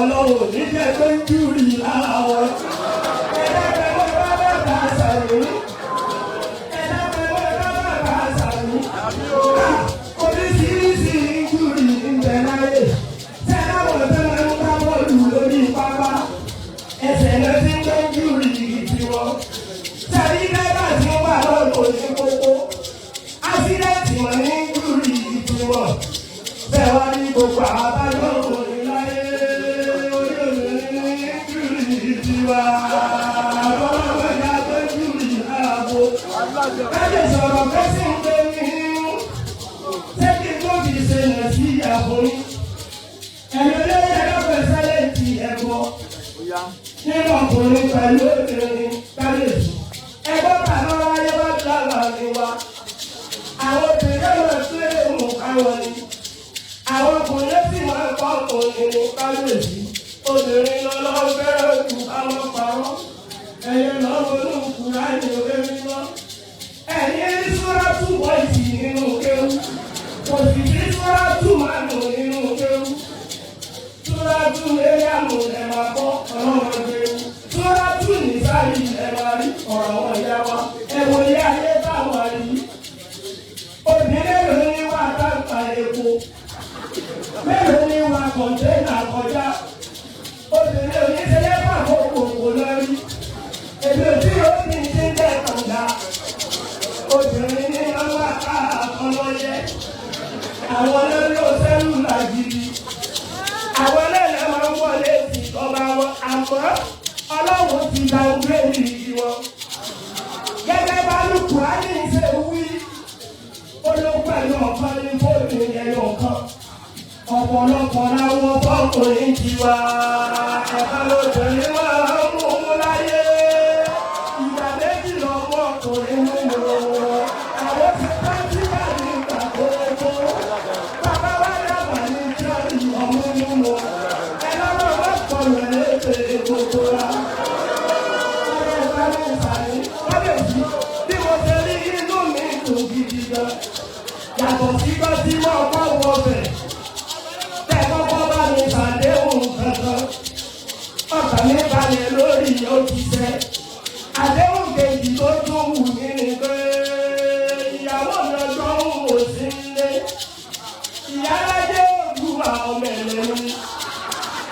ọlọ́run ní jẹ́ pé ń júrì lára wọn. ẹ̀ẹ́dẹ́gbẹ̀wé bàbá sàmì ẹ̀ẹ́dẹ́gbẹ̀wé bàbá sàmì oríṣiríṣi ń júrì ń bẹ láyé sẹ́dáwọ̀ tó máa ń bá bọ́ọ̀lù lórí pápá ẹsẹ̀ lọ sí ń gbé júrì tiwọn. sẹ́rí dẹ́gbà tí wọ́n wà lọ́dọ̀ ní kókó ásídẹ́ǹtì wọn ní júrì tiwọn. bẹ́ẹ̀ wá ní gbogbo àbájọ́ òní láyé orí òní ní júrì tiwa. ọlọ́wọ́ ìyá tó júrì ààbò. káyé sọ̀rọ̀ kẹ́sì ń gbé mi sẹ́kì tó fi ṣe nà sí ìyàbò yín. ẹ̀yọ́ lórí ẹ̀rọ pẹ̀sẹ́lẹ̀ ti ẹ̀kọ́ nínú ọkùnrin pẹ̀lú obìnrin kábíyèsí. ẹgbẹ́ bàbá wáyé wá dára ní wa. àwọn obìnrin lọ sí èèmù káwọn ni. àwọn ọkùnrin sì máa ń kọ́ ọkùnrin ní kábíyèsí. obìnrin lọ́lọ́ fẹ́ràn ju àwọn parọ́. ẹ̀yẹ lọ́wọ́ ló ń kúra ní orí mímọ́. ẹ̀yin ní súrà túbọ̀ ìsì nínú kéwù. kò sì sí súrà túmọ̀ nù nínú kéwù. súrà tún eré àmọ̀ ẹ̀ máa kọ́ ọlọ́run kéwù. súrà tún nìsáyì ẹ̀ máa rí ọ̀rọ̀ wọn yá wa. ẹ̀wọ̀n ilé ayé táwọn rí. obìnrin mélòó ní wà táǹkà epo. mélòó ní wà kọ̀ǹténà kọjá. obìnrin oníṣẹ́lẹ̀ pàbó kòkò lórí. èmi ò tí yóò ní ṣe ń tẹ̀ kànga. obìnrin ní ọwọ́ àkọlọ́yẹ. àwọn lórí òṣèlú làgìrì. àwọn lẹ́lẹ̀ máa ń wọlé sí ọba wọn àmọ́ ọlọ́run ti gba ògbéèrè wọn. gẹ́gẹ́ bá lùkù á ní ìṣe wí. olóògbẹ̀lú ọ̀kan ní fóònù ẹ̀yọ̀ kan. ọ̀pọ̀lọpọ̀ láwọn fọ́kùnrin ti wá. ẹ̀ka lóbìnrin máa ń mú un láyé. ìgbà méjì lọ́wọ́ ọkùnrin mú un. àwọn ti bá tí wà ní ìgbà gbogbo. bàbá wa dàgbà ní tíọ́rì ọmọ mímu. ẹ lọ́wọ́ bá kọ̀ọ̀lù lédè gbogbo wa. ọ̀rẹ́ ìgbà mi sàrí kábíyèsí bí mo ṣe rí inú mi dùn gidi gan. yàtọ̀ sí bá tí wọ́n kọ́ wọ bẹ̀. tẹ́ kọ́kọ́ bá mi ṣàdéhùn kankan. ọkàn mi balẹ̀ lórí òṣìṣẹ́. àdéhùn kejì tó tún wù mí ni pé ìyàwó mi ọjọ́ ń wò sí ilé. ìyálájé òdùwà ọmọ ẹ̀lẹ́ mi.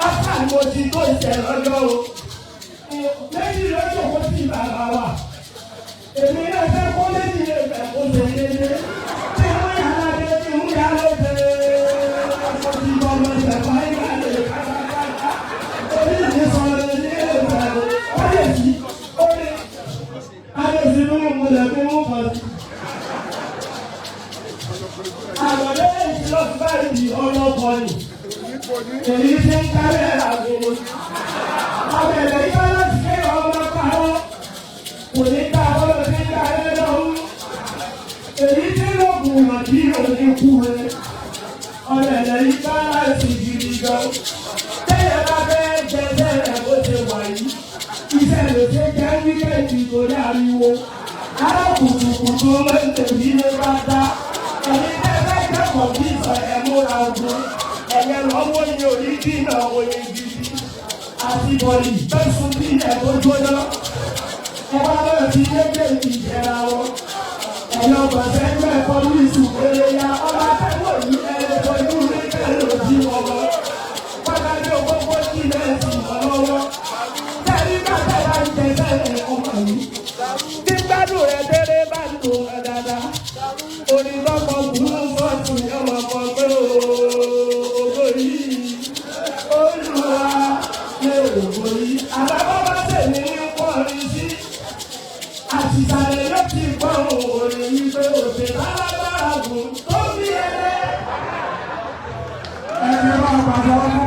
ọ̀sán mo ti tó ìṣẹ̀ lọ́jọ́ o. méjì lọ́jọ́ kó sì bàbá wa. èmi náà fẹ́ kó méjì lè fẹ́ kó ṣe déédé. tí mú ìyálájé tí mú ìyálóde. ọkọ̀ ti bọ̀ ọmọ ìṣẹ̀fà ìgbàlè kásákáká. orí ìdí sọ̀rọ̀ ní ilé ìfẹ́ ó lè sí orí. kábíyèsí ló ń múlẹ̀ fún mú kan sí. àgbàdo èyí lọ sí báyìí ọlọ́kọ̀ ni. èyí ti ń kárẹ̀ àgbèrè. ọbẹ̀lẹ̀ yìí bá láti ké ọmọ parọ́. kò ní ká ọlọ́ sí kárẹ̀ lọ́wọ́. èyí tí lóògùn ìrọ̀dí òní kú rẹ̀. ọbẹ̀lẹ̀ yìí bá láti gidi gan. tẹ́lẹ̀ bá fẹ́ jẹjẹ́ rẹ̀ bó ṣe wà yìí. iṣẹ́ ló ṣe jẹ́ wíkẹ́ǹdì torí ariwo. arákùnkùnkùn tó máa ń tẹ̀lé ní bàtà. ẹ̀yin tẹ́lẹ̀ kẹ́kọ̀ọ́ bí ìsọ̀ ẹ̀ múra ogun. ẹ̀yẹ lọ́wọ́ ni orí dínà òye gidi. àti bọ̀lì bẹ́sùn bí ẹ̀ tó jóná. ẹ wá lọ́rọ̀ tí méjèèjì jẹra wọn. ẹ̀yọ gbọ̀nsẹ̀ ń bẹ̀ fọ́ ní ìsùnkéré ya. ọba tẹ́wọ̀ yìí ẹ̀rọ pẹ̀lú rékèrè òjì wọn lọ. pàtàkì òkókó sí lẹ́sìn lọ́wọ́. tẹ́lí bàtà bá ń jẹ sẹ́yìn ọmọ yìí. tí gbádùn rẹ̀ délé bá ń lò ẹ̀ dáadáa. onígbọ́kọ̀ kúrú sọ́ọ̀tù yọmọ kan pé ògo yìí. olùwà lè ògo yìí. àbábọ́ bá tẹ̀lé ní pọ́ọ̀rin sí. àtìsàlẹ̀ yóò ti gbọ́ òòrè yìí pé òṣè lálágbára gùn tó bí ẹlẹ́. ẹni máa pàṣẹ ọmọ